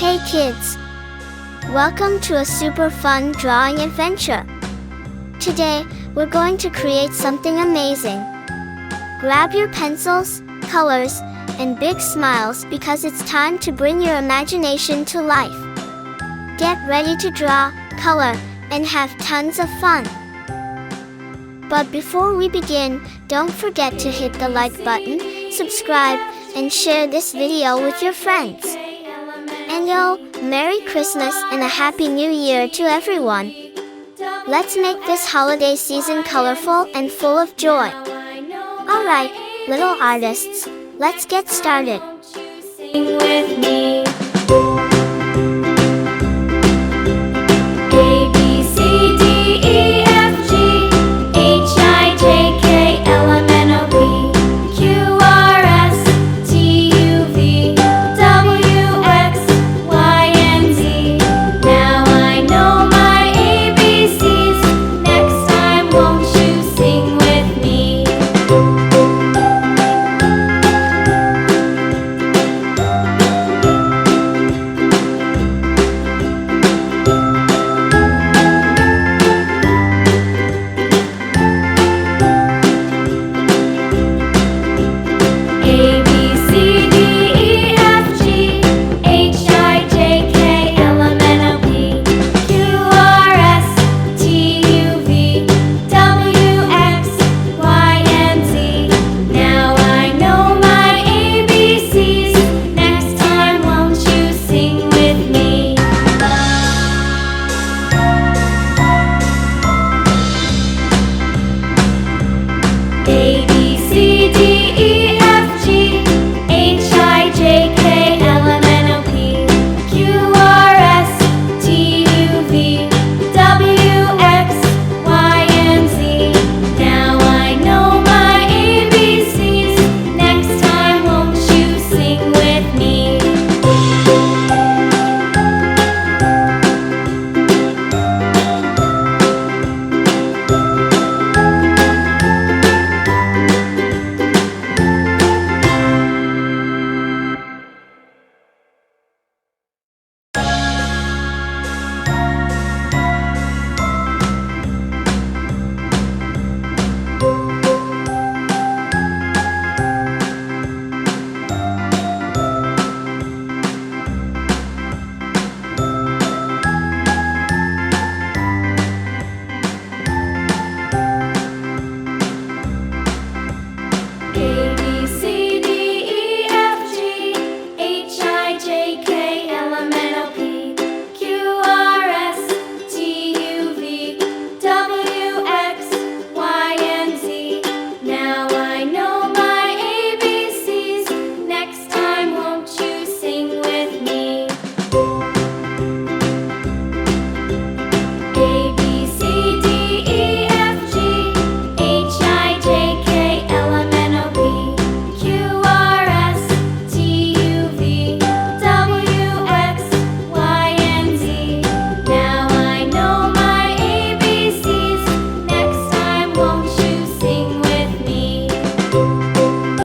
Hey kids! Welcome to a super fun drawing adventure. Today, we're going to create something amazing. Grab your pencils, colors, and big smiles because it's time to bring your imagination to life. Get ready to draw, color, and have tons of fun. But before we begin, don't forget to hit the like button, subscribe, and share this video with your friends. And Merry Christmas and a Happy New Year to everyone. Let's make this holiday season colorful and full of joy. Alright, little artists, let's get started. Sing with me.